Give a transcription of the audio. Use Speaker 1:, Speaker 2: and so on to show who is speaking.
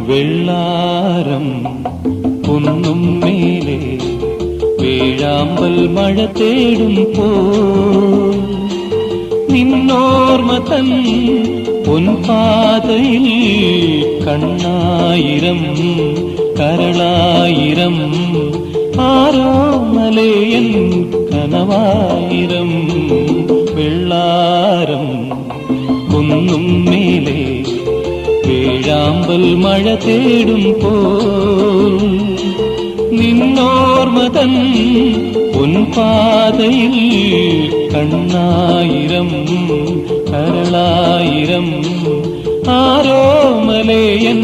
Speaker 1: വെള്ളാരം കുന്നും മേലെ വേഴാമ്പൽ മഴ തേടും പോൽ നിന്നോർമ്മ തൻ പൊൻപാതയിൽ കണ്ണായിരം കരളായിരം ആരോ മലയൻ കനവായിരം വെള്ളാരം കുന്നും മേലെ വേഴാമ്പൽ മഴ തേടും പോൽ നിന്നോർമ്മ തൻ പൊൻപാതയിൽ കണ്ണായിരം കരളായിരം ആരോ മലയൻ